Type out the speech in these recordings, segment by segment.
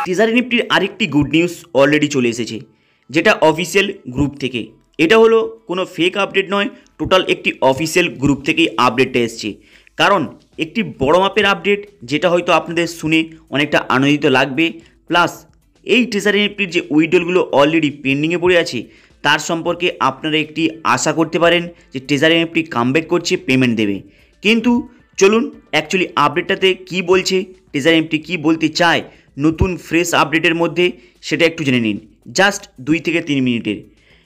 Taser এনএফটির আরেকটি good news already চলে এসেছে, যেটা অফিসিয়াল গ্রুপ থেকে। এটা হলো কোনো ফেক আপডেট নয়, টোটাল একটি অফিসিয়াল গ্রুপ থেকেই আপডেটটা এসছে। কারণ একটি বড় মাপের আপডেট, যেটা হয়তো আপনাদের শুনে অনেকটা আনন্দিত লাগবে। প্লাস এই টেজার এনএফটির যে উইথড্রলগুলো অলরেডি পেন্ডিংয়ে পড়ে আছে, তার সম্পর্কে আপনারা একটি আশা করতে পারেন যে টেজার এনএফটি কামব্যাক করছে, পেমেন্ট দেবে। কিন্তু চলুন অ্যাকচুয়ালি আপডেটটাতে কি বলছে, টেজার এনএফটি কী বলতে চায় নতুন ফ্রেশ আপডেটের মধ্যে, সেটা একটু জেনে নিন, জাস্ট 2 থেকে 3 মিনিটের।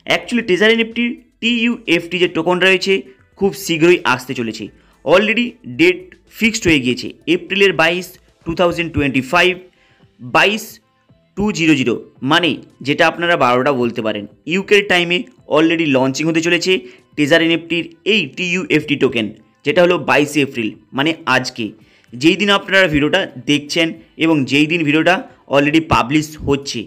অ্যাকচুয়ালি টেজার এনএফটির TUFT যে টোকন রয়েছে খুব শীঘ্রই আসতে চলেছে। অলরেডি ডেট ফিক্সড হয়ে গিয়েছে, এপ্রিলের 22, 2025, 22/200, মানে যেটা আপনারা 12টা বলতে পারেন ইউকের টাইমে অলরেডি লঞ্চিং হতে চলেছে টেজার এনএফটির এই TUFT টোকেন, যেটা হলো 22 এপ্রিল, মানে আজকে, যেই দিন আপনারা ভিডিওটা দেখছেন এবং যেই দিন ভিডিওটা অলরেডি পাবলিশ হচ্ছে।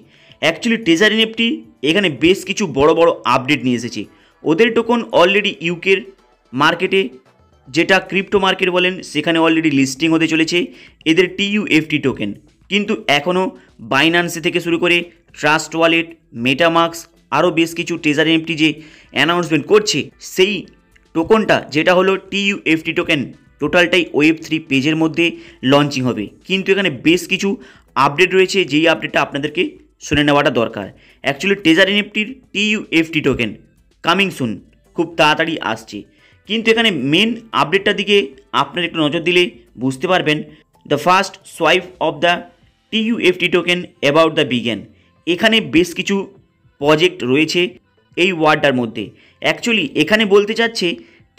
অ্যাকচুয়ালি টেজার এনএফটি এখানে বেশ কিছু বড় বড় আপডেট নিয়ে এসেছে। ওদের টোকন অলরেডি ইউকের মার্কেটে, যেটা ক্রিপ্টো মার্কেট বলেন, সেখানে অলরেডি লিস্টিং হতে চলেছে এদের TUFT টোকেন। কিন্তু এখনও বাইন্যান্সে থেকে শুরু করে ট্রাস্ট ওয়ালেট, মেটামাস্ক, আরও বেশ কিছু টেজার এনএফটি যে অ্যানাউন্সমেন্ট করছে, সেই টোকনটা যেটা হলো TUFT টোকেন, টোটালটাই Web3 পেজের মধ্যে লঞ্চিং হবে। কিন্তু এখানে বেশ কিছু আপডেট রয়েছে, যেই আপডেটটা আপনাদেরকে শুনে নেওয়াটা দরকার। অ্যাকচুয়ালি টেজার এনএফটির TUFT টোকেন কামিং সুন, খুব তাড়াতাড়ি আসছে। কিন্তু এখানে মেন আপডেটটার দিকে আপনারা একটু নজর দিলে বুঝতে পারবেন, the first swipe of the TUFT token about the begin. এখানে বেশ কিছু প্রজেক্ট রয়েছে এই ওয়ার্ডটার মধ্যে। অ্যাকচুয়ালি এখানে বলতে চাচ্ছে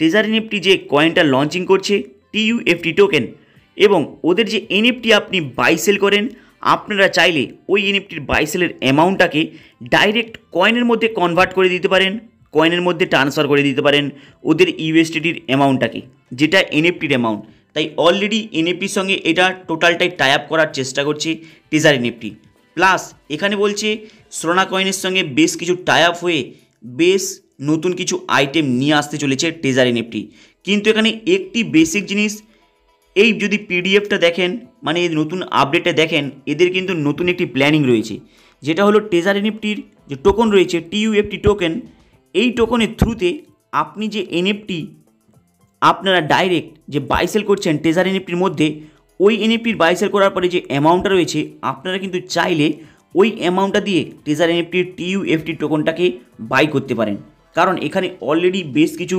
টেজার এনএফটি যে কয়েনটা লঞ্চিং করছে TUFT টোকেন, এবং ওদের যে এনএফটি আপনি বাই সেল করেন, আপনারা চাইলে ওই এনএফটির বাই সেলের অ্যামাউন্টটাকে ডাইরেক্ট কয়েনের মধ্যে কনভার্ট করে দিতে পারেন, কয়েনের মধ্যে ট্রান্সফার করে দিতে পারেন ওদের USDTর অ্যামাউন্টটাকে, যেটা এনএফটির অ্যামাউন্ট। তাই অলরেডি এনএফটির সঙ্গে এটা টোটালটাই টাই আপ করার চেষ্টা করছে টেজার এনএফটি। প্লাস এখানে বলছে সোলানা কয়েনের সঙ্গে বেশ কিছু টাই আপ হয়ে বেশ নতুন কিছু আইটেম নিয়ে আসতে চলেছে টেজার এনএফটি। কিন্তু এখানে একটি বেসিক জিনিস, এই যদি পিডিএফটা দেখেন, মানে নতুন আপডেটটা দেখেন, এদের কিন্তু নতুন একটি প্ল্যানিং রয়েছে, যেটা হলো টেজার এনএফটির যে টোকন রয়েছে TUFT টোকেন, এই টোকনের থ্রুতে আপনি যে এনএফটি আপনারা ডাইরেক্ট যে বাই সেল করছেন টেজার এনএফটির মধ্যে, ওই এনএফটির বাই সেল করার পরে যে অ্যামাউন্টটা রয়েছে, আপনারা কিন্তু চাইলে ওই অ্যামাউন্টটা দিয়ে টেজার এনএফটির TUFT টোকনটাকে বাই করতে পারেন। কারণ এখানে অলরেডি বেশ কিছু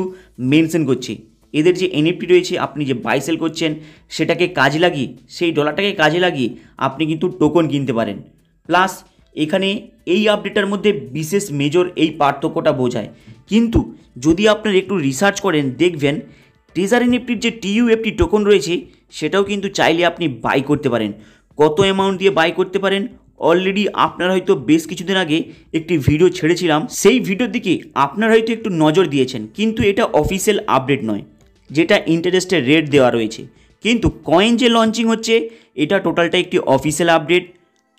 মেনশন করছে, এদের যে এনএফটি রয়েছে আপনি যে বাই সেল করছেন, সেটাকে কাজে লাগিয়ে, সেই ডলারটাকে কাজে লাগিয়ে আপনি কিন্তু টোকন কিনতে পারেন। প্লাস এখানে এই আপডেটটার মধ্যে বিশেষ মেজর এই পার্থক্যটা বোঝায়। কিন্তু যদি আপনারা একটু রিসার্চ করেন, দেখবেন টেজার এনএফটির যে TUFT টোকন রয়েছে, সেটাও কিন্তু চাইলে আপনি বাই করতে পারেন। কত অ্যামাউন্ট দিয়ে বাই করতে পারেন, অলরেডি আপনারা হয়তো বেশ কিছুদিন আগে একটি ভিডিও ছেড়েছিলাম, সেই ভিডিওর দিকে আপনারা হয়তো একটু নজর দিয়েছেন। কিন্তু এটা অফিসিয়াল আপডেট নয়, যেটা ইন্টারেস্টের রেট দেওয়া রয়েছে। কিন্তু কয়েন যে লঞ্চিং হচ্ছে, এটা টোটালটা একটি official update.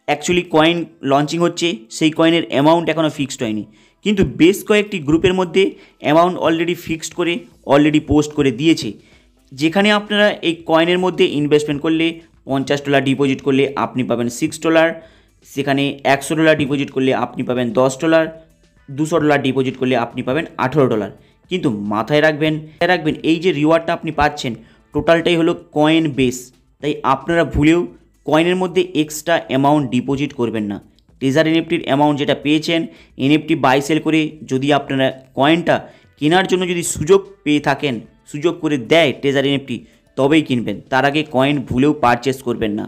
Actually coin launching হচ্ছে, সেই কয়েনের অ্যামাউন্ট এখনও ফিক্সড হয়নি, কিন্তু বেশ কয়েকটি গ্রুপের মধ্যে অ্যামাউন্ট অলরেডি ফিক্সড করে অলরেডি পোস্ট করে দিয়েছে, যেখানে আপনারা এই কয়েনের মধ্যে ইনভেস্টমেন্ট করলে $50 ডিপোজিট করলে আপনি পাবেন $6, সেখানে $100 ডিপোজিট করলে আপনি পাবেন $10, $200 ডিপোজিট করলে আপনি পাবেন $18। কিন্তু মাথায় রাখবেন এই যে রিওয়ার্ডটা আপনি পাচ্ছেন, টোটালটাই হলো কয়েন বেস। তাই আপনারা ভুলেও কয়েনের মধ্যে এক্সট্রা অ্যামাউন্ট ডিপোজিট করবেন না। টেজার এনএফটির অ্যামাউন্ট যেটা পেয়েছেন, এনএফটি বাই সেল করে যদি আপনারা কয়েনটা কেনার জন্য যদি সুযোগ পেয়ে থাকেন, সুযোগ করে দেয় টেজার এনএফটি, তবেই কিনবেন, তার আগে কয়েন ভুলেও পারচেস করবেন না।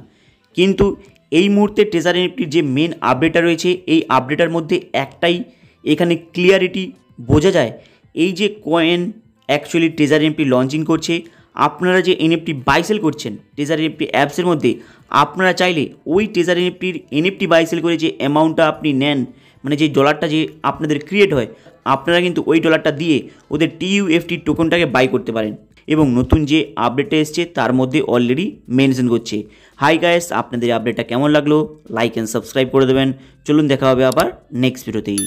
কিন্তু এই মুহূর্তে টেজার এনএফটির যে মেন আপডেটটা রয়েছে, এই আপডেটার মধ্যে একটাই এখানে ক্লিয়ারিটি বোঝা যায়, এই যে coin actually taser NFT launching করছে, আপনারা যে এনএফটি বাই সেল করছেন টেজার এনএফটি অ্যাপসের মধ্যে, আপনারা চাইলে ওই টেজার এনএফটি বাই সেল করে যে অ্যামাউন্টটা আপনি নেন, মানে যে ডলারটা যে আপনাদের ক্রিয়েট হয়, আপনারা কিন্তু ওই ডলারটা দিয়ে ওদের TUFT টোকনটাকে বাই করতে পারেন। এবং নতুন যে আপডেটটা এসছে তার মধ্যে অলরেডি মেনশন করছে। হাই গাইস, আপনাদের আপডেটটা কেমন লাগলো, লাইক অ্যান্ড সাবস্ক্রাইব করে দেবেন। চলুন দেখা হবে আবার নেক্সট ভিডিওতেই।